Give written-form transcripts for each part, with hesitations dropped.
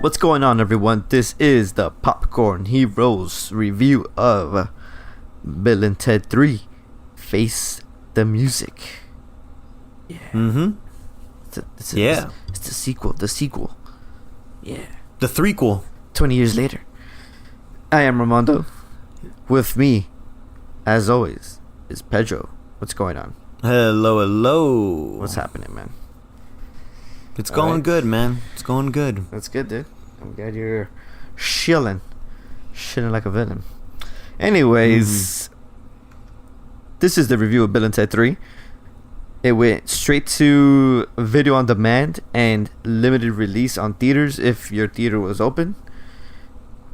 What's going on, everyone? This is the Popcorn Heroes review of Bill and Ted 3 Face the Music. Yeah. Mm-hmm. It's the sequel. The sequel. Yeah. The threequel. 20 years later. I am Ramondo. With me, as always, is Pedro. What's going on? Hello, hello. What's happening, man? It's going good, man. It's going good. That's good, dude. I'm glad you're chilling like a villain. Anyways, This is the review of Bill and Ted 3. It went straight to video on demand and limited release on theaters if your theater was open.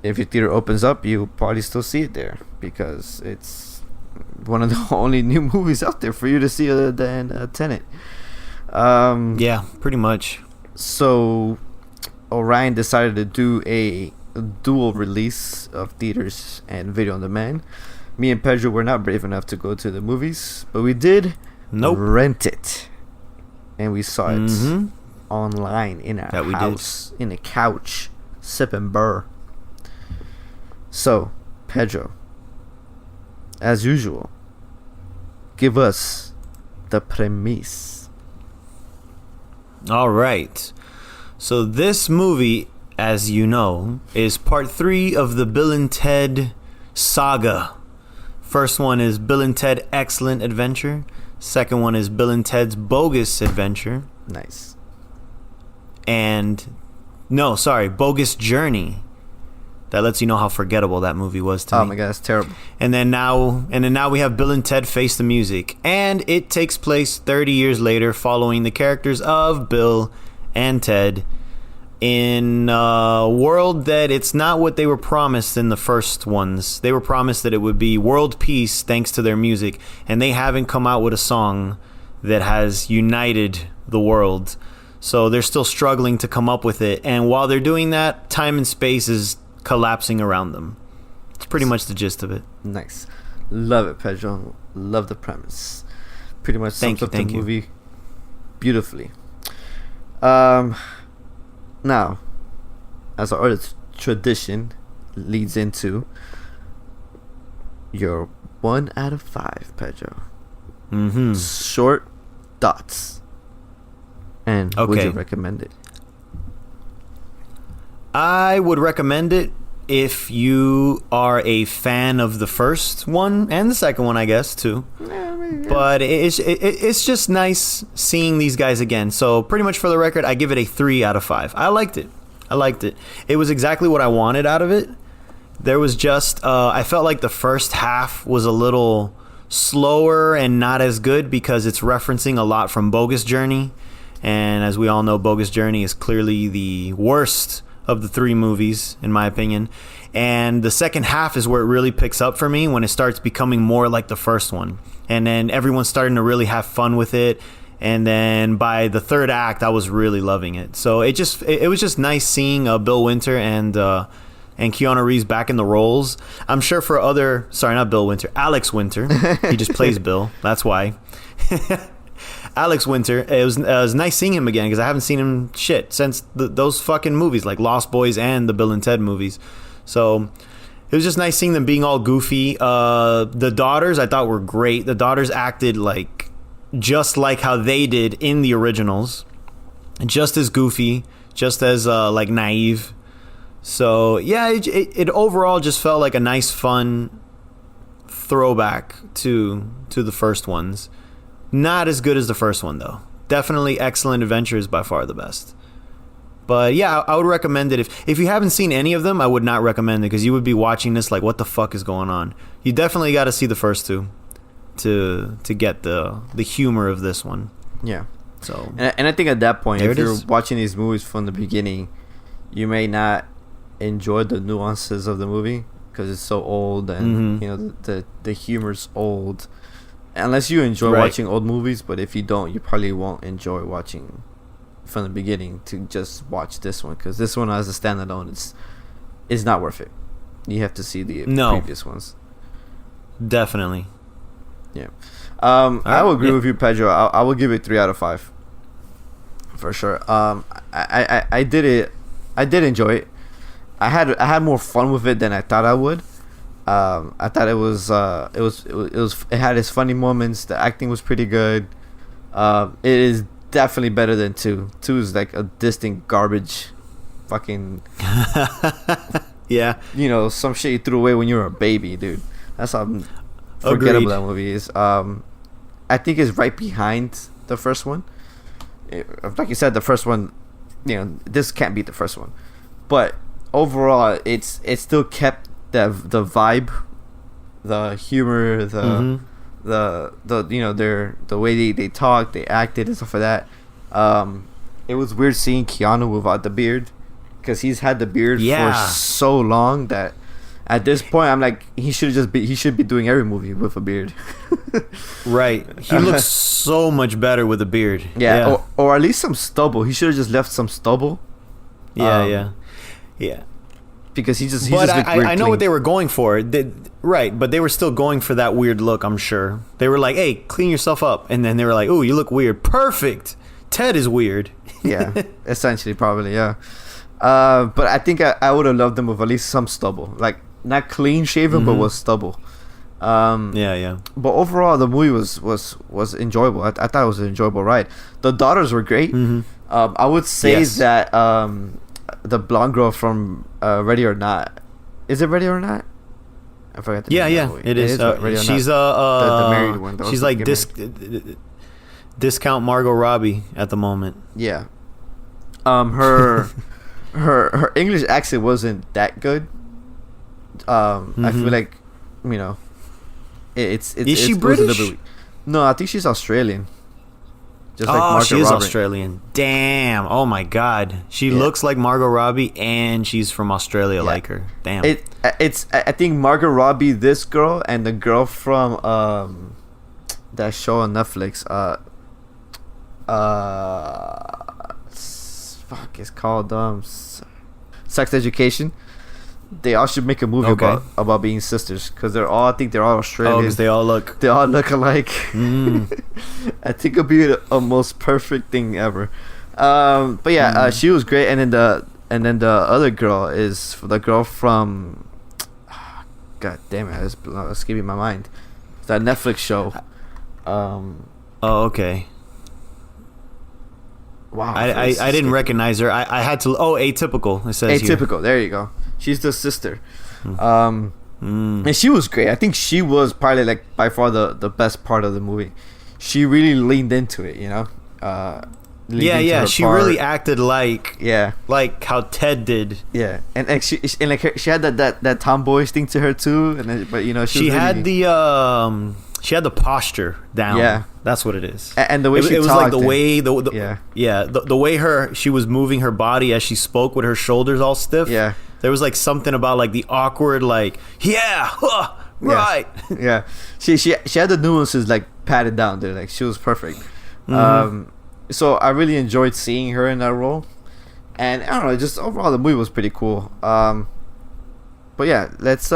If your theater opens up, you'll probably still see it there because it's one of the only new movies out there for you to see other than Tenet. Yeah, pretty much. So Orion decided to do a dual release of theaters and video on demand. Me and Pedro were not brave enough to go to the movies, but we did rent it, and we saw it online in our house, in a couch, sipping burr. So, Pedro, as usual, give us the premise. All right. So this movie, as you know, is part 3 of the Bill and Ted saga. First one is Bill and Ted Excellent Adventure. Second one is Bill and Ted's Bogus Adventure. Nice. Bogus Journey. That lets you know how forgettable that movie was to me. Oh my god, that's terrible. And then now we have Bill and Ted Face the Music, and it takes place 30 years later, following the characters of Bill and Ted in a world that it's not what they were promised in the first ones. They were promised that it would be world peace thanks to their music, and they haven't come out with a song that has united the world. So they're still struggling to come up with it, and while they're doing that, time and space is collapsing around them. It's pretty much the gist of it. Nice. Love it, Pedro. Love the premise. Pretty much sums up the movie beautifully. Now, as our tradition leads into your 1 out of 5, Pedro. Short thoughts. And would you recommend it? I would recommend it if you are a fan of the first one and the second one, I guess, too. But it's just nice seeing these guys again. So pretty much for the record, I give it a 3 out of 5. I liked it. It was exactly what I wanted out of it. There was just, I felt like the first half was a little slower and not as good because it's referencing a lot from Bogus Journey. And as we all know, Bogus Journey is clearly the worst of the 3 movies, in my opinion. And the second half is where it really picks up for me, when it starts becoming more like the first one. And then everyone's starting to really have fun with it. And then by the third act, I was really loving it. So it was just nice seeing Bill Winter and Keanu Reeves back in the roles. I'm sure for Alex Winter. He just plays Bill. That's why. Alex Winter, it was nice seeing him again because I haven't seen him since those fucking movies like Lost Boys and the Bill and Ted movies. So it was just nice seeing them being all goofy. The daughters I thought were great. The daughters acted just like how they did in the originals, just as goofy, just as naive. So yeah, it overall just felt like a nice, fun throwback to the first ones. Not as good as the first one, though. Definitely Excellent Adventure is by far the best. But yeah, I would recommend it. If you haven't seen any of them, I would not recommend it because you would be watching this like, what the fuck is going on? You definitely got to see the first 2 to get the humor of this one. Yeah. So and I think at that point, if you're watching these movies from the beginning, you may not enjoy the nuances of the movie because it's so old and the humor's old. Unless you enjoy watching old movies, but if you don't, you probably won't enjoy watching from the beginning to just watch this one, because this one as a standalone is not worth it. You have to see the previous ones. Definitely. Yeah. I will agree with you, Pedro. I will give it 3 out of 5 for sure. I did it I did enjoy it. I had more fun with it than I thought I would. I thought it had its funny moments. The acting was pretty good. It is definitely better than 2. 2 is like a distinct garbage, fucking Yeah. Some shit you threw away when you were a baby, dude. That's how forgettable that movie is. I think it's right behind the first one. Like you said, the first one, this can't beat the first one, but overall, it still kept the vibe, the humor, the the way they talked, they acted and stuff like that. It was weird seeing Keanu without the beard, because he's had the beard for so long that at this point I'm like, he should be doing every movie with a beard. Right. He looks so much better with a beard. Yeah. Or at least some stubble. He should have just left some stubble. Yeah. Because he just but looked I know what they were going for. Right, but they were still going for that weird look, I'm sure. They were like, hey, clean yourself up. And then they were like, oh, you look weird. Perfect. Ted is weird. Yeah, essentially, probably, yeah. But I think I would have loved them with at least some stubble. Like, not clean shaven, but with stubble. Yeah. But overall, the movie was enjoyable. I thought it was an enjoyable ride. The daughters were great. I would say that the blonde girl from Ready or Not, is it Ready or Not? I forgot. Yeah, it is. She's the married one. She's like discount Margot Robbie at the moment. Yeah. Her English accent wasn't that good. I feel like, it's is she British? No, I think she's Australian. Just like Margot she is Robbie. Australian. Damn. Oh my God. She looks like Margot Robbie, and she's from Australia, like her. Damn. I think Margot Robbie, this girl, and the girl from that show on Netflix. It's called Sex Education. They all should make a movie about being sisters, because I think they're all Australian. Because they all look alike. I think it'll be a most perfect thing ever. But yeah, she was great, and then the other girl is the girl from. God damn it! It's escaping my mind. It's that Netflix show. Oh, okay. Wow. I didn't recognize her. I had to. Oh, Atypical. It says Atypical. Here. There you go. She's the sister. And she was great. I think she was probably like by far the best part of the movie. She really leaned into it, She really acted like like how Ted did. Yeah, and she had that tomboyish thing to her too. And then, but she had the posture down. Yeah, that's what it is. And the way she talked, it was like the way the way she was moving her body as she spoke with her shoulders all stiff. Yeah. There was like something about like the awkward right. Yeah. She had the nuances like patted down there. Like she was perfect. So I really enjoyed seeing her in that role. And I don't know, just overall the movie was pretty cool. But yeah, let's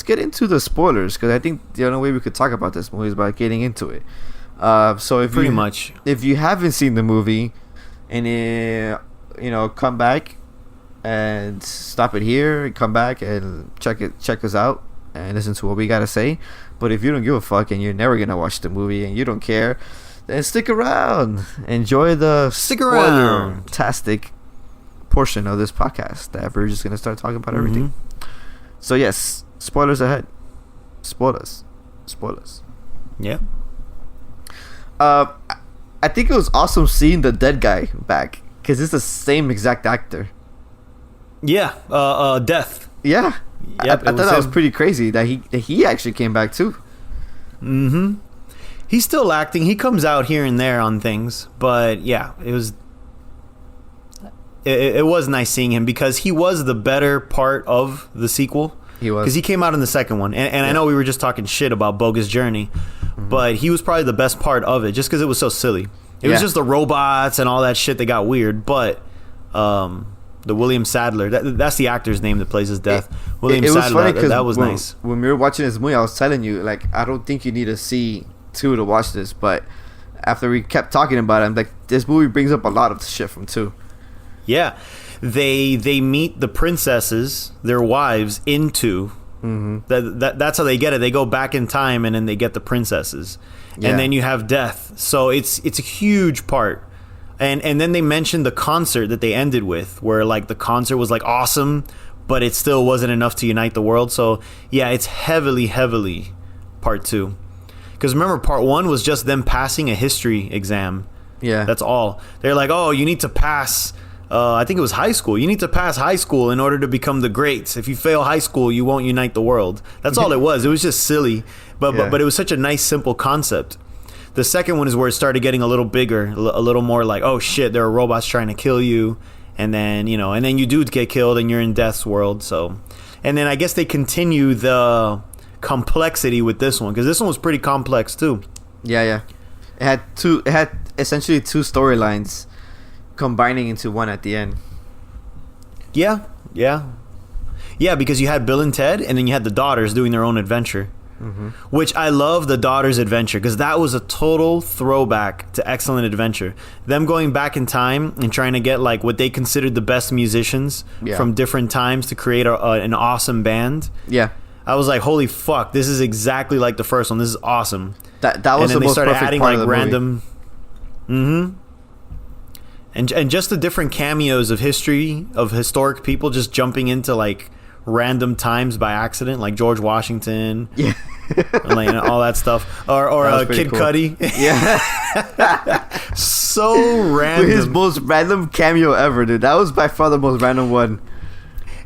get into the spoilers, because I think the only way we could talk about this movie is by getting into it. So if you haven't seen the movie, and come back and stop it here and come back and check us out and listen to what we gotta say. But if you don't give a fuck and you're never gonna watch the movie and you don't care, then stick around. Enjoy the spoiler-tastic portion of this podcast that we're just gonna start talking about everything. So yes, spoilers ahead. Spoilers. Yeah. I think it was awesome seeing the dead guy back, because it's the same exact actor. Yeah. Death. Yeah. Yep, I thought that was pretty crazy that he actually came back too. He's still acting. He comes out here and there on things, but yeah, it was nice seeing him, because he was the better part of the sequel. He was, because he came out in the second one, and I know we were just talking shit about Bogus Journey, but he was probably the best part of it, just because it was so silly. It was just the robots and all that shit that got weird, but the William Sadler, that's the actor's name that plays his death. William Sadler, that was nice. When we were watching this movie, I was telling you, like, I don't think you need to see 2 to watch this, but after we kept talking about it, I'm like, this movie brings up a lot of shit from 2. Yeah. they meet the princesses, their wives, into that's how they get it. They go back in time and then they get the princesses, and then you have death. So it's a huge part. And then they mentioned the concert that they ended with, where like the concert was like awesome, but it still wasn't enough to unite the world. So yeah, it's heavily part 2. Because remember, part 1 was just them passing a history exam. Yeah, that's all. They're like, oh, you need to pass. I think it was high school. You need to pass high school in order to become the greats. If you fail high school, you won't unite the world. That's all it was. It was just silly, but it was such a nice, simple concept. The second one is where it started getting a little bigger, a little more like, oh shit, there are robots trying to kill you, and then you do get killed and you're in death's world. So, and then I guess they continue the complexity with this one, because this one was pretty complex too. Yeah. It had essentially 2 storylines combining into one at the end. Yeah, because you had Bill and Ted, and then you had the daughters doing their own adventure. Which I love the daughters' adventure, because that was a total throwback to Excellent Adventure. Them going back in time and trying to get like what they considered the best musicians from different times to create an awesome band. Yeah, I was like, holy fuck, this is exactly like the first one. This is awesome. That was the most perfect part of the random movie. And just the different cameos of historic people just jumping into like random times by accident, like George Washington, and like, all that stuff, or Kid cool. Cudi. So random. His most random cameo ever, dude. That was by far the most random one.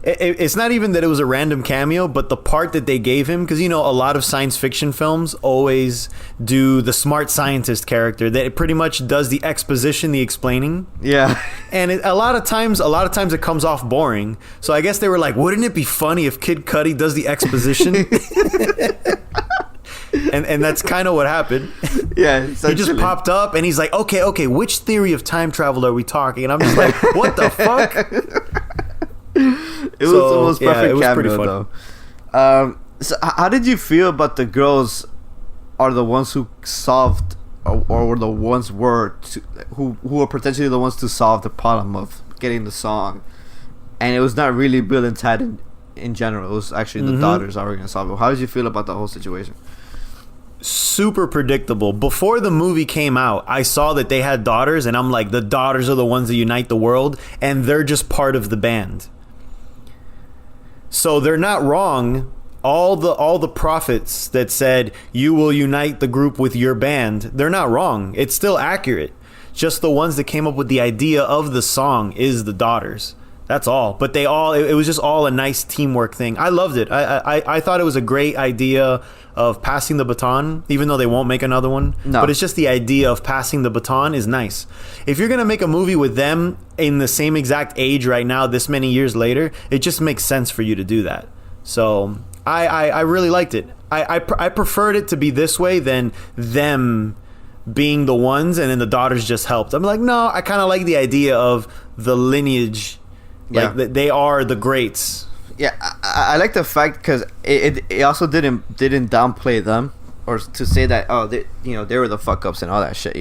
It's not even that it was a random cameo, but the part that they gave him, because a lot of science fiction films always do the smart scientist character that pretty much does the exposition, the explaining. Yeah, and a lot of times it comes off boring. So I guess they were like, wouldn't it be funny if Kid Cudi does the exposition? and that's kind of what happened. Yeah, he just popped up and he's like, okay, which theory of time travel are we talking? And I'm just like, what the fuck? It was the most perfect cameo, though. So how did you feel about the girls are the ones who solved, or were the ones who were potentially the ones to solve the problem of getting the song, and it was not really Bill and Ted in general. It was actually the daughters that were going to solve it. How did you feel about the whole situation? Super predictable. Before the movie came out, I saw that they had daughters, and I'm like, the daughters are the ones that unite the world, and they're just part of the band. So they're not wrong. All the prophets that said you will unite the group with your band, they're not wrong. It's still accurate. Just the ones that came up with the idea of the song is the daughters. That's all. But it was just all a nice teamwork thing. I loved it. I thought it was a great idea of passing the baton, even though they won't make another one. No. But it's just the idea of passing the baton is nice. If you're going to make a movie with them in the same exact age right now, this many years later, it just makes sense for you to do that. So I really liked it. I preferred it to be this way than them being the ones and then the daughters just helped. I'm like, no, I kind of like the idea of the lineage. Like they are the greats. Yeah, I like the fact because it also didn't downplay them or to say that they were the fuck ups and all that shit,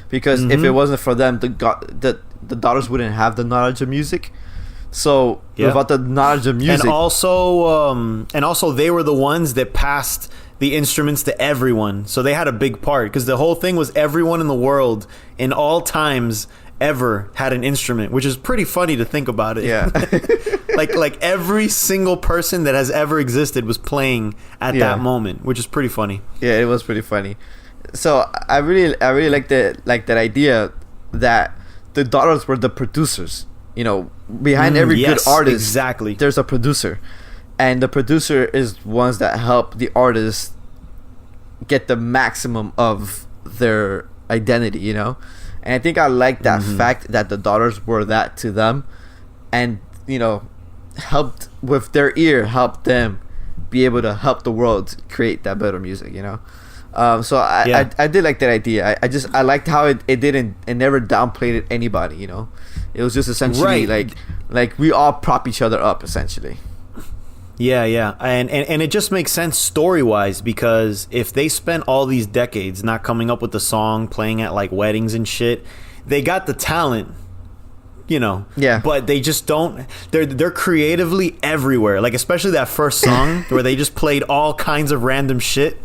because if it wasn't for them, the daughters wouldn't have the knowledge of music. So without the knowledge of music, and also they were the ones that passed the instruments to everyone, so they had a big part because the whole thing was everyone in the world in all times ever had an instrument, which is pretty funny to think about it. Yeah. like every single person that has ever existed was playing at that moment, which is pretty funny. Yeah, it was pretty funny. So I really like that idea that the daughters were the producers. Behind every good artist, exactly, there's a producer, and the producer is ones that help the artist get the maximum of their identity. And I think I like that fact that the daughters were that to them, and helped with their ear, helped them be able to help the world create that better music. So I did like that idea. I liked how it never downplayed anybody. It was just essentially like we all prop each other up essentially. Yeah, and it just makes sense story-wise, because if they spent all these decades not coming up with the song, playing at like weddings and shit, they got the talent you know. Yeah. But they just don't. They're creatively everywhere. Like especially that first song where they just played all kinds of random shit.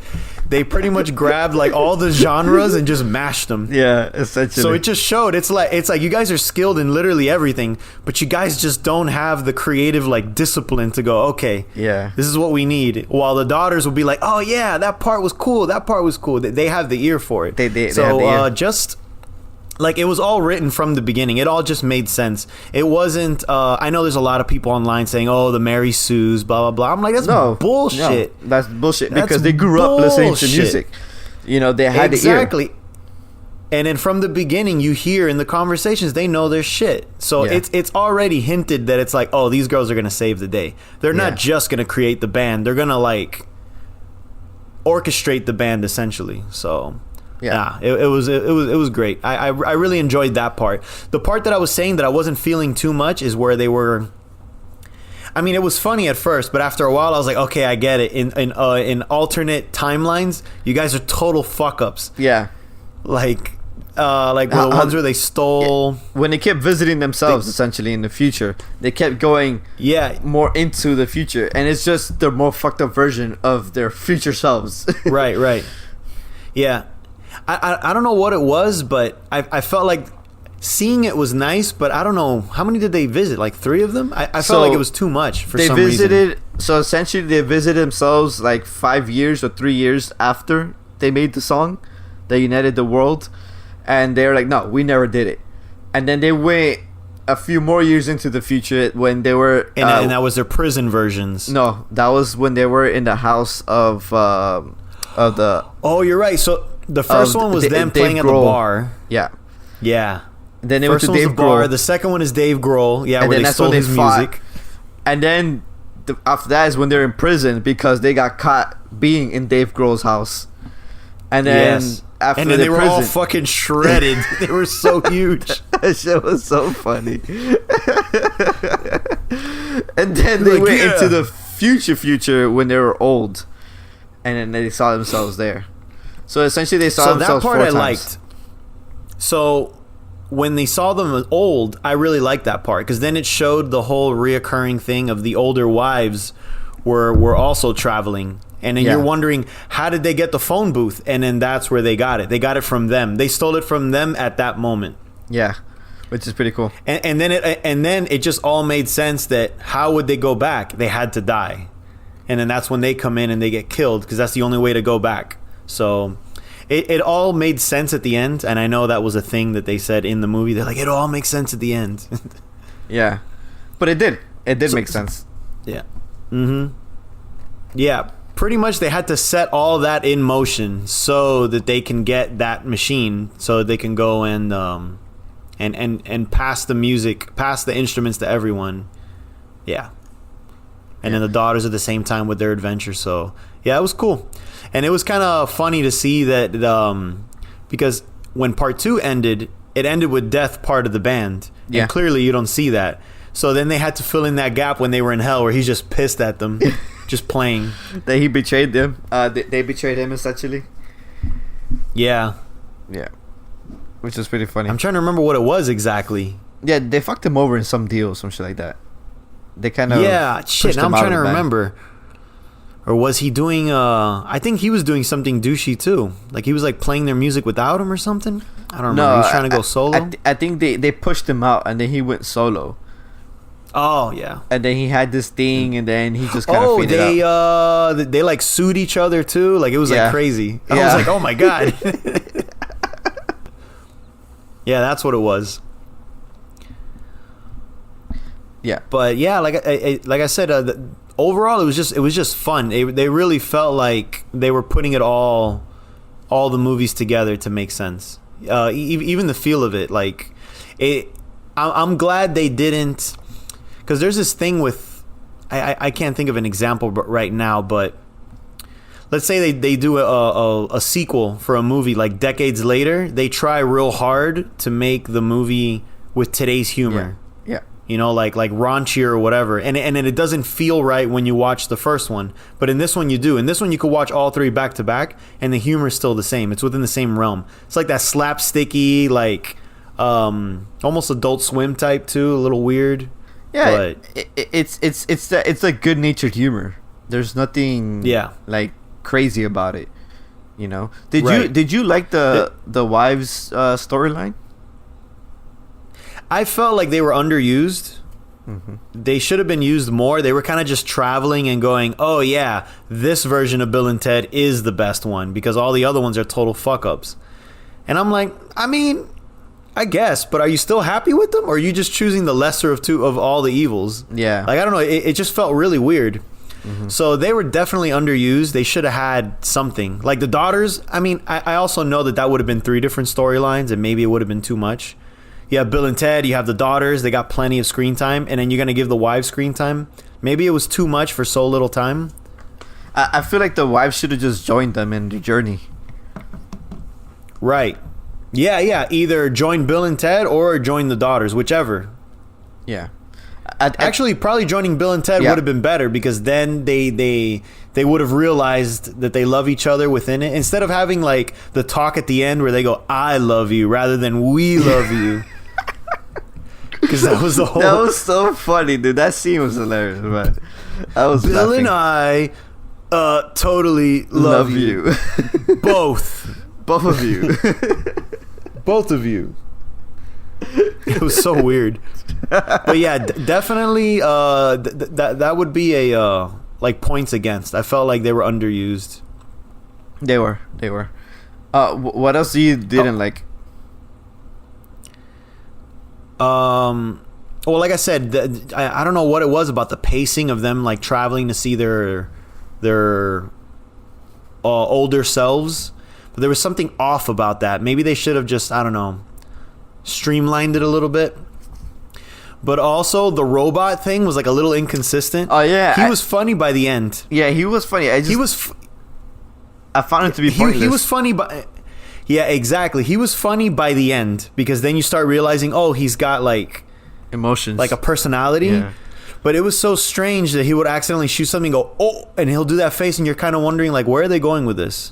They pretty much grabbed like all the genres and just mashed them. Yeah, essentially. So it just showed it's like you guys are skilled in literally everything, but you guys just don't have the creative like discipline to go, okay, yeah, this is what we need. While the daughters will be like, oh yeah, that part was cool. That part was cool. They have the ear for it. They have the ear. Just like it was all written from the beginning. It all just made sense. It wasn't. I know there's a lot of people online saying, "Oh, the Mary Sues, blah blah blah." I'm like, that's bullshit. No, that's bullshit That's because they grew up listening to bullshit. music. You know, they had exactly. the ear. And then from the beginning, you hear in the conversations they know their shit. So Yeah. it's already hinted that it's like, oh, these girls are gonna save the day. They're not just gonna create the band. They're gonna like orchestrate the band essentially. So. Yeah, it was great. I really enjoyed that part. The part that I was saying that I wasn't feeling too much is where they were. I mean, it was funny at first, but after a while, I was like, okay, I get it. In alternate timelines, you guys are total fuck ups. Yeah, like the ones where they stole. When they kept visiting themselves, essentially in the future, they kept going. More into the future, and it's just the more fucked up version of their future selves. Right. Yeah. I don't know what it was, but I felt like seeing it was nice, but I don't know. How many did they visit? Like 3 of them? I felt like it was too much for some reason. So essentially, they visited themselves like 5 years or 3 years after they made the song that united the world. And they're like, no, we never did it. And then they went a few more years into the future when they were... And that was their prison versions. No, that was when they were in the house of the... Oh, you're right. So... The first one was them playing at the bar. Yeah. Then they went to Dave Grohl. The second one is Dave Grohl. Yeah, and where they stole his music. And then after that is when they're in prison because they got caught being in Dave Grohl's house. And then after they were all fucking shredded. They were so huge. That shit was so funny. And then they went into the future when they were old, and then they saw themselves there. So essentially, they saw themselves 4 times. So that part I liked. So when they saw them as old, I really liked that part because then it showed the whole reoccurring thing of the older wives were also traveling, and then you're wondering how did they get the phone booth, and then that's where they got it. They got it from them. They stole it from them at that moment. Yeah, which is pretty cool. And then it just all made sense that how would they go back? They had to die, and then that's when they come in and they get killed because that's the only way to go back. So it all made sense at the end, and I know that was a thing that they said in the movie. They're like, it all makes sense at the end. Yeah, but it did. It did make sense. Yeah. Mm-hmm. Yeah, pretty much they had to set all that in motion so that they can get that machine, so they can go and pass the music, pass the instruments to everyone. Yeah. And then the daughters at the same time with their adventure. So yeah, it was cool. And it was kind of funny to see that because when part 2 ended, it ended with Death part of the band. Yeah. And clearly you don't see that. So then they had to fill in that gap when they were in hell where he's just pissed at them, just playing. That he betrayed them. They betrayed him essentially. Yeah. Yeah. Which is pretty funny. I'm trying to remember what it was exactly. Yeah, they fucked him over in some deal or some shit like that. They kind of... Yeah, shit, now I'm trying to remember. Or was he doing... I think he was doing something douchey too. Like he was like playing their music without him or something. I don't know. He was trying to go solo. I think they pushed him out and then he went solo. Oh yeah. And then he had this thing and then he just kind of faded out. They like sued each other too. Like it was like crazy. I was like, oh my god. Yeah, that's what it was. Yeah, but yeah, like I said, overall it was just fun. They really felt like they were putting all the movies together to make sense. Even the feel of it, like it. I'm glad they didn't, because there's this thing with I can't think of an example right now, but let's say they do a sequel for a movie like decades later. They try real hard to make the movie with today's humor. Yeah. You know, like raunchy or whatever, and it doesn't feel right when you watch the first one. But in this one, you do. In this one, you could watch all 3 back to back, and the humor is still the same. It's within the same realm. It's like that slapsticky, like almost Adult Swim type too, a little weird. Yeah, but it's like good natured humor. There's nothing like crazy about it. You know? Did you like the wives storyline? I felt like they were underused. Mm-hmm. They should have been used more. They were kind of just traveling and going, oh yeah, this version of Bill and Ted is the best one because all the other ones are total fuck ups. And I'm like, I mean, I guess, but are you still happy with them, or are you just choosing the lesser of all the evils? Yeah, like I don't know. It just felt really weird. Mm-hmm. So they were definitely underused. They should have had something like the daughters. I mean, I also know that would have been 3 different storylines, and maybe it would have been too much. You have Bill and Ted, you have the daughters, they got plenty of screen time, and then you're going to give the wives screen time. Maybe it was too much for so little time. I feel like the wives should have just joined them in the journey. Right. Yeah. Either join Bill and Ted or join the daughters, whichever. Yeah. Actually, probably joining Bill and Ted would have been better because then they would have realized that they love each other within it. Instead of having like the talk at the end where they go, I love you, rather than we love you. Because that was the whole... That was so funny, dude. That scene was hilarious, but I was Bill laughing. and I totally love you. Both of you. Both of you. It was so weird. But yeah, definitely that would be a like points against. I felt like they were underused. They were. What else you didn't like? Well, like I said, I don't know what it was about the pacing of them like traveling to see their older selves, but there was something off about that. Maybe they should have just, I don't know, streamlined it a little bit. But also the robot thing was like a little inconsistent. Oh yeah, he was funny by the end. Yeah, he was funny. I found him to be pointless. He was funny, but yeah, exactly. He was funny by the end because then you start realizing, oh, he's got like emotions, like a personality. Yeah. But it was so strange that he would accidentally shoot something, and go, oh, and he'll do that face, and you're kind of wondering like, where are they going with this?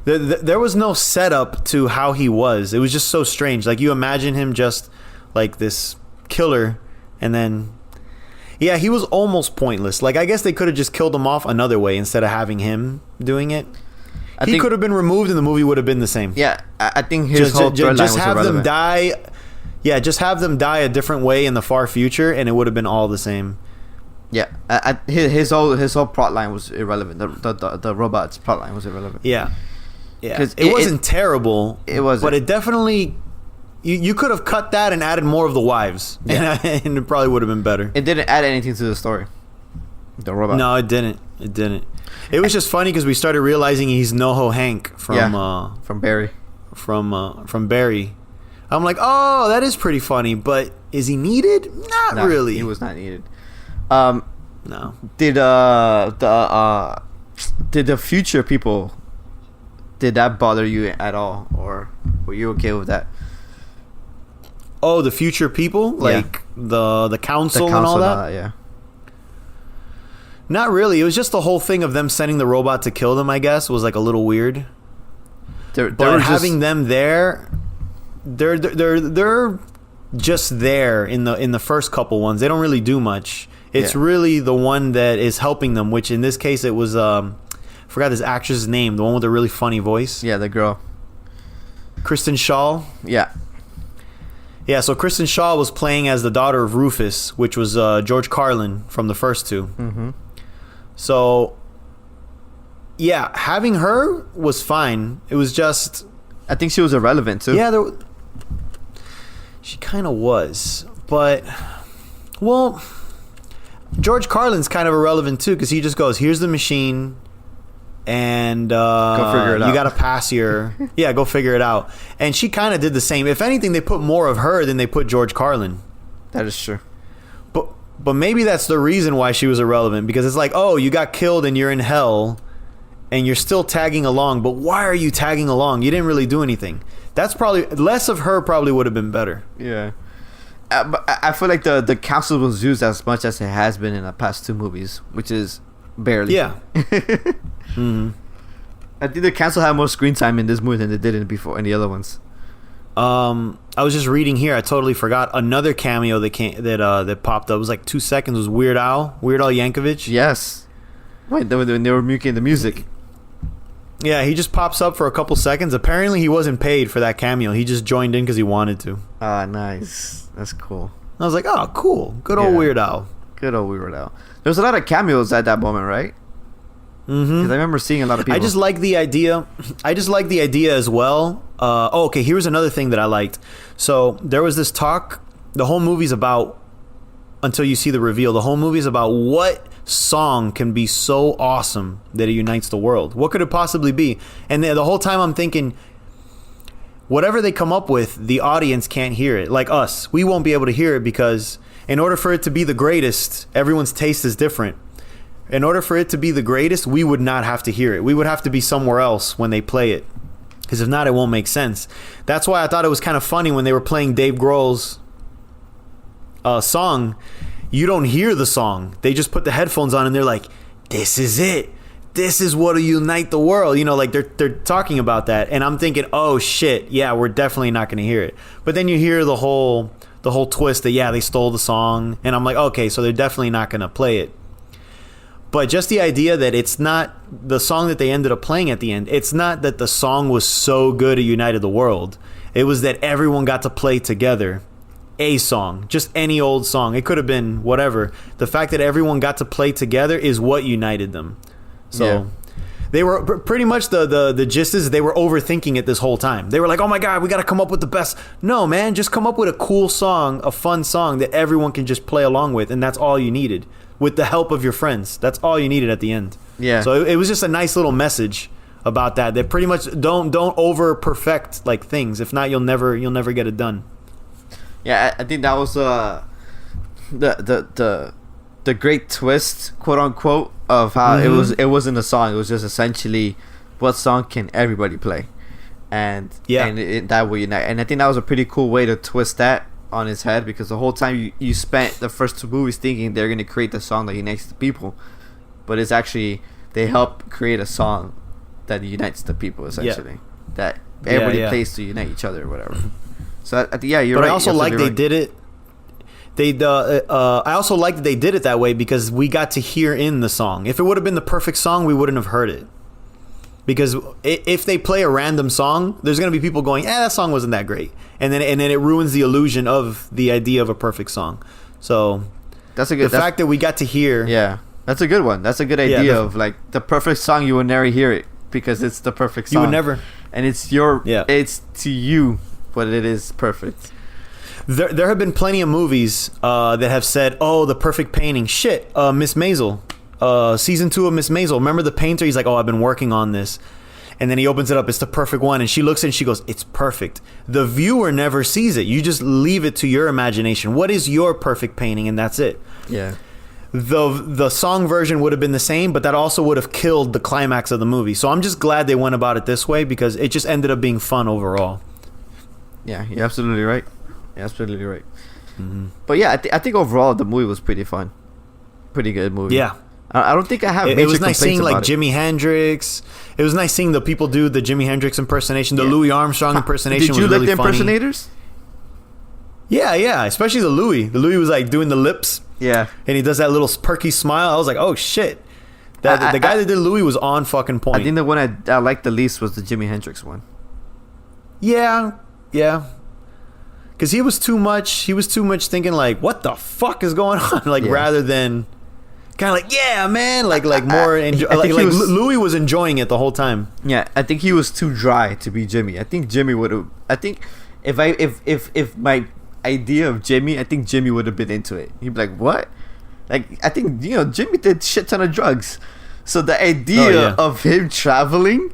There was no setup to how he was. It was just so strange. Like you imagine him just like this killer, and then yeah, he was almost pointless. Like I guess they could have just killed him off another way instead of having him doing it. He could have been removed and the movie would have been the same. Yeah, I think his whole storyline was have irrelevant. them die. Yeah, just have them die a different way in the far future, and it would have been all the same. Yeah, his whole plot line was irrelevant. The robot's plot line was irrelevant. Yeah, because it wasn't terrible. It wasn't, but it definitely. You could have cut that and added more of the wives, and it probably would have been better. It didn't add anything to the story. The robot. No, it didn't. It was just funny because we started realizing he's NoHo Hank from Barry. From Barry. I'm like, oh, that is pretty funny, but is he needed? Not really. He was not needed. No. Did the future people, did that bother you at all, or were you okay with that? Oh, the future people, like the council and all that. Yeah. Not really. It was just the whole thing of them sending the robot to kill them, I guess, was like a little weird. But having them there, they're just there in the first couple ones. They don't really do much. It's really the one that is helping them, which in this case it was I forgot this actress's name, the one with the really funny voice. Yeah, the girl. Kristen Schaal. Yeah. Yeah, so Kristen Schaal was playing as the daughter of Rufus, which was George Carlin from the first two. Mm-hmm. So, yeah, having her was fine. It was just... I think she was irrelevant, too. Yeah, she kind of was. But, well, George Carlin's kind of irrelevant, too, because he just goes, here's the machine... and go figure it out. You got to pass your go figure it out. And she kind of did the same. If anything, they put more of her than they put George Carlin. That is true. But maybe that's the reason why she was irrelevant, because it's like, oh, you got killed and you're in hell and you're still tagging along, but why are you tagging along? You didn't really do anything. That's probably less of her probably would have been better. Yeah. But I feel like the council was used as much as it has been in the past 2 movies, which is barely. Yeah. Mm-hmm. I think the council had more screen time in this movie than they did in the other ones. I was just reading here. I totally forgot another cameo that popped up. It was like 2 seconds. Was Weird Al Yankovic? Yes. Right, when they were making the music. Yeah, he just pops up for a couple seconds. Apparently, he wasn't paid for that cameo. He just joined in because he wanted to. Ah, nice. That's cool. I was like, oh, cool. Good old Weird Al. Good old Weird Al. There was a lot of cameos at that moment, right? Mm-hmm. Because I remember seeing a lot of people. I just like the idea. As well. Okay, here's another thing that I liked. So there was this talk. The whole movie's about, until you see the reveal, the whole movie's about what song can be so awesome that it unites the world. What could it possibly be? And the whole time I'm thinking, whatever they come up with, the audience can't hear it. Like us, we won't be able to hear it because in order for it to be the greatest, everyone's taste is different. In order for it to be the greatest, we would not have to hear it. We would have to be somewhere else when they play it. Because if not, it won't make sense. That's why I thought it was kind of funny when they were playing Dave Grohl's song. You don't hear the song. They just put the headphones on and they're like, this is it. This is what'll unite the world. You know, like they're talking about that. And I'm thinking, oh shit, yeah, we're definitely not going to hear it. But then you hear the whole twist that, yeah, they stole the song. And I'm like, okay, so they're definitely not going to play it. But just the idea that it's not the song that they ended up playing at the end. It's not that the song was so good it united the world. It was that everyone got to play together a song, just any old song. It could have been whatever. The fact that everyone got to play together is what united them. So they were pretty much the gist is they were overthinking it this whole time. They were like, oh my God, we got to come up with the best. No, man, just come up with a cool song, a fun song that everyone can just play along with. And that's all you needed. With the help of your friends. That's all you needed at the end. Yeah. So it was just a nice little message about that. That pretty much don't over perfect like things. If not, you'll never get it done. Yeah, I think that was the great twist, quote unquote, of how it wasn't a song. It was just essentially what song can everybody play, and that will unite. And I think that was a pretty cool way to twist that on his head, because the whole time you spent the first two movies thinking they're going to create the song that unites the people, but it's actually they help create a song that unites the people, essentially, that everybody plays to unite each other or whatever. So I think, you're right. But I also like they did it. I also like that they did it that way because we got to hear in the song. If it would have been the perfect song, we wouldn't have heard it. Because if they play a random song, there's going to be people going, that song wasn't that great. And then it ruins the illusion of the idea of a perfect song. So that's a good the fact that we got to hear. Yeah, that's a good one. That's a good idea of like the perfect song. You will never hear it because it's the perfect song. You would never. And it's it's to you, but it is perfect. There have been plenty of movies that have said, oh, the perfect painting. Shit, Miss Maisel. Season 2 of Miss Maisel. Remember the painter? He's like, oh, I've been working on this. And then he opens it up. It's the perfect one. And she looks at it and she goes, it's perfect. The viewer never sees it. You just leave it to your imagination. What is your perfect painting? And that's it. Yeah. The song version would have been the same, but that also would have killed the climax of the movie. So I'm just glad they went about it this way because it just ended up being fun overall. Yeah, you're absolutely right. You're absolutely right. Mm-hmm. But yeah, I think overall the movie was pretty fun. Pretty good movie. Yeah. I don't think I have major it was nice seeing like it. Jimi Hendrix. It was nice seeing the people do the Jimi Hendrix impersonation, the Louis Armstrong impersonation. Did you was like really the impersonators? Yeah, especially the Louis. The Louis was like doing the lips. Yeah, and he does that little perky smile. I was like, oh shit. The guy that did Louis was on fucking point. I think the one I liked the least was the Jimi Hendrix one. Yeah. Because he was too much thinking like, what the fuck is going on? Like rather than kind of like, yeah, man, like more Louis was enjoying it the whole time. Yeah, I think he was too dry to be Jimmy. I think Jimmy would have. I think if my idea of Jimmy, I think Jimmy would have been into it. He'd be like, what? Like, I think Jimmy did shit ton of drugs, so the idea of him traveling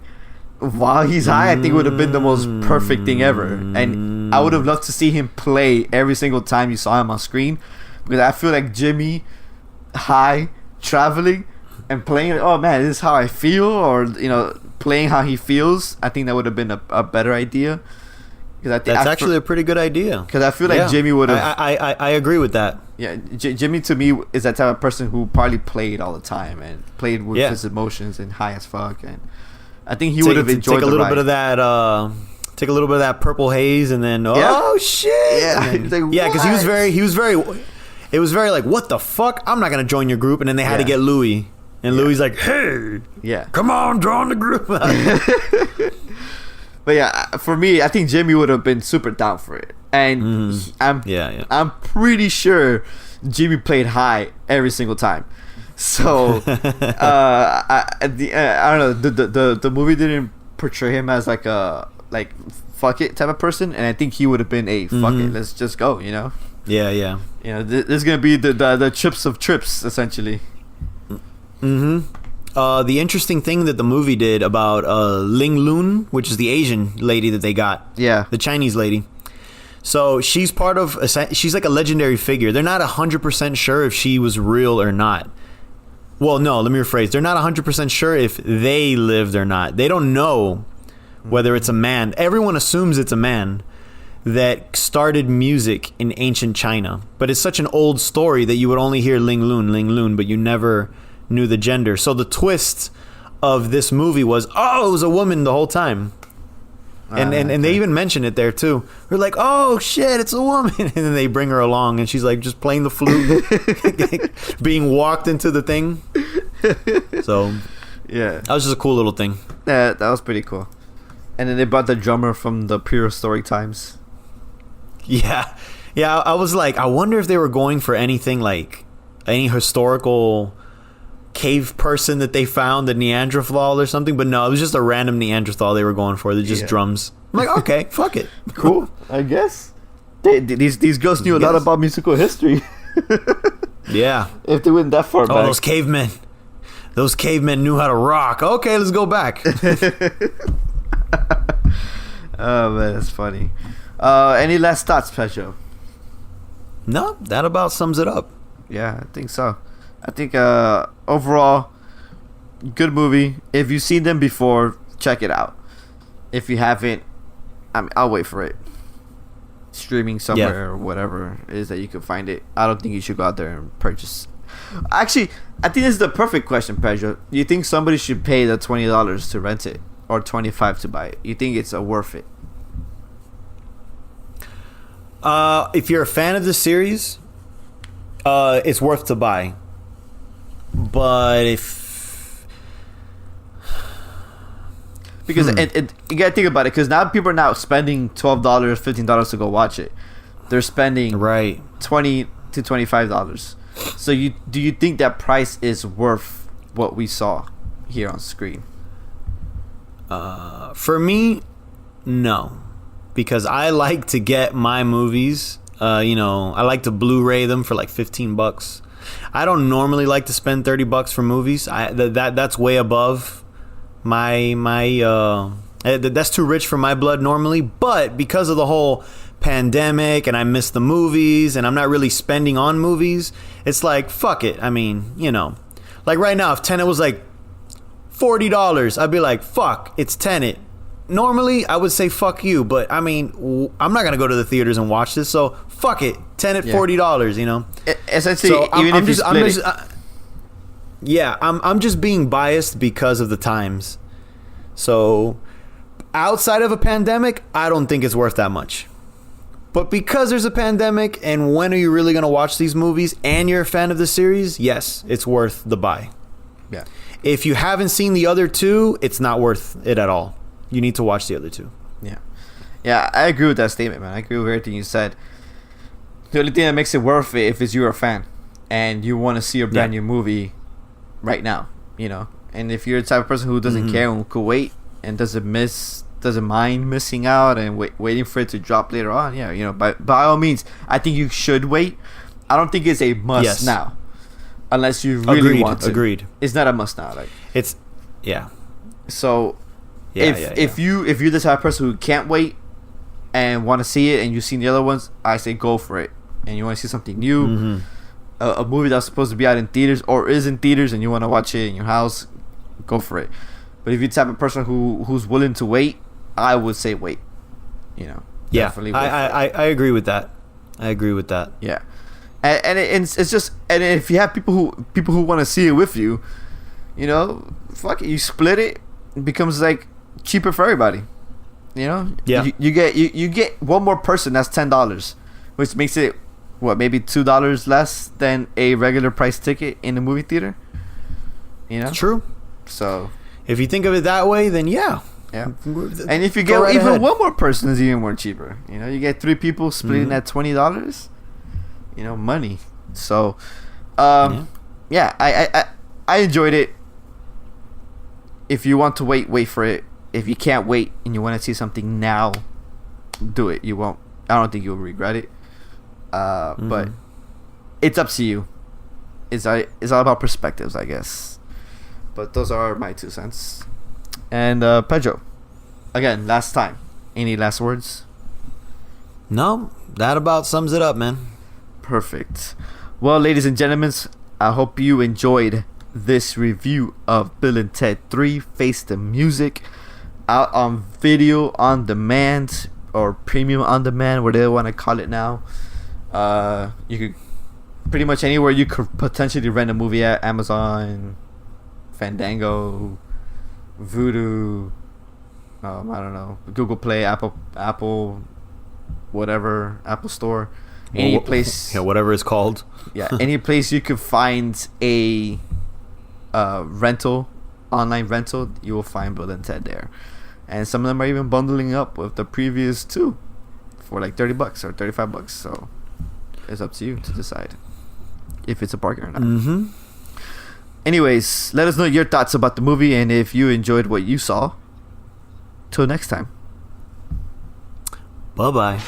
while he's high, I think would have been the most perfect thing ever. And I would have loved to see him play every single time you saw him on screen, because I feel like Jimmy high traveling and playing, oh man, this is how I feel, or playing how he feels. I think that would have been a better idea, because that's actually a pretty good idea, because I feel like Jimmy would have. I agree with that. Yeah, Jimmy to me is that type of person who probably played all the time and played with his emotions and high as fuck, and I think he would have enjoyed take a little bit of that take a little bit of that purple haze, and then shit, Yeah, yeah, because he was very. It was very like, what the fuck? I'm not gonna join your group, and then they had to get Louis, and Louis like, hey, come on, join the group. But yeah, for me, I think Jimmy would have been super down for it, and I'm pretty sure Jimmy played high every single time. So I don't know, the movie didn't portray him as like a fuck it type of person, and I think he would have been a fuck it, let's just go, you know. Yeah. You know, this is gonna be the trips of trips essentially. The interesting thing that the movie did about Ling Lun, which is the Asian lady that they got, the Chinese lady. So she's she's like a legendary figure. They're not 100% sure if she was real or not. Well, no, let me rephrase. They're not 100% sure if they lived or not. They don't know whether it's a man. Everyone assumes it's a man that started music in ancient China. But it's such an old story that you would only hear Ling Lun, but you never knew the gender. So the twist of this movie was, it was a woman the whole time. And they even mention it there too. They're like, oh shit, it's a woman. And then they bring her along and she's like just playing the flute, being walked into the thing. So yeah, that was just a cool little thing. Yeah, that was pretty cool. And then they brought the drummer from the prehistoric times. Yeah. I was like, I wonder if they were going for anything like any historical cave person that they found, the Neanderthal or something, but no, it was just a random Neanderthal they were going for. They're just drums. I'm like, okay, fuck it, cool. I guess these girls knew a lot about musical history. Yeah, if they went that far back. Those cavemen knew how to rock. Okay, let's go back. Oh man, that's funny. Any last thoughts, Pedro? No, that about sums it up. Yeah, I think so. I think overall, good movie. If you've seen them before, check it out. If you haven't, I'll wait for it. Streaming somewhere or whatever it is that you can find it. I don't think you should go out there and purchase. Actually, I think this is the perfect question, Pedro. You think somebody should pay the $20 to rent it or $25 to buy it? You think it's worth it? If you're a fan of the series, it's worth to buy. But because you gotta think about it, because now people are now spending $12, $15 to go watch it. They're spending $20 to $25. So do you think that price is worth what we saw here on screen? For me, no, because I like to get my movies. I like to Blu-ray them for like $15. I don't normally like to spend $30 for movies. That's way above my that's too rich for my blood normally. But because of the whole pandemic and I miss the movies and I'm not really spending on movies, it's like fuck it. I mean, like right now, if Tenet was like $40, I'd be like, fuck, it's Tenet. Normally, I would say fuck you, but I mean, I'm not gonna go to the theaters and watch this, so fuck it. Tenet, $40, Essentially, so even if you split it. I'm just being biased because of the times. So, outside of a pandemic, I don't think it's worth that much. But because there's a pandemic, and when are you really gonna watch these movies, and you're a fan of the series, yes, it's worth the buy. Yeah. If you haven't seen the other two, it's not worth it at all. You need to watch the other two. Yeah, I agree with that statement, man. I agree with everything you said. The only thing that makes it worth it if you're a fan and you want to see a brand new movie right now, And if you're the type of person who doesn't care and who could wait and doesn't mind missing out and waiting for it to drop later on, by all means, I think you should wait. I don't think it's a must now, unless you really want to. Agreed. It's not a must now. So. If you're the type of person who can't wait and want to see it and you've seen the other ones, I say go for it. And you want to see something new, a movie that's supposed to be out in theaters or is in theaters and you want to watch it in your house, go for it. But if you're the type of person who's willing to wait, I would say wait. Definitely wait. I agree with that. Yeah, and it's just, and if you have people who want to see it with you, fuck it, you split it. It becomes like cheaper for everybody. You know, Yeah. you get one more person. That's $10, which makes it what, maybe $2 less than a regular price ticket in a movie theater. You know, It's true. So If you think of it that way, then yeah. yeah. And if you Go get right even ahead. one more person, is even more cheaper. You know, you get 3 people splitting Mhm. at $20. You know, money. So, yeah, I enjoyed it. If you want to wait for it. If you can't wait and you want to see something now, do it. You won't. I don't think you'll regret it. But it's up to you. It's all about perspectives, I guess. But those are my 2 cents. And Pedro, again, last time. Any last words? No, that about sums it up, man. Perfect. Well, ladies and gentlemen, I hope you enjoyed this review of Bill and Ted 3 Face the Music, out on video on demand or premium on demand, whatever they want to call it now. You could pretty much anywhere you could potentially rent a movie at: Amazon, Fandango, Vudu, I don't know, Google Play, Apple, whatever, Apple Store, any place, whatever it's called. yeah, any place you could find a online rental, you will find Bill and Ted there. And some of them are even bundling up with the previous 2 for like $30 or $35. So it's up to you to decide if it's a bargain or not. Mm-hmm. Anyways, let us know your thoughts about the movie and if you enjoyed what you saw. Till next time. Bye-bye.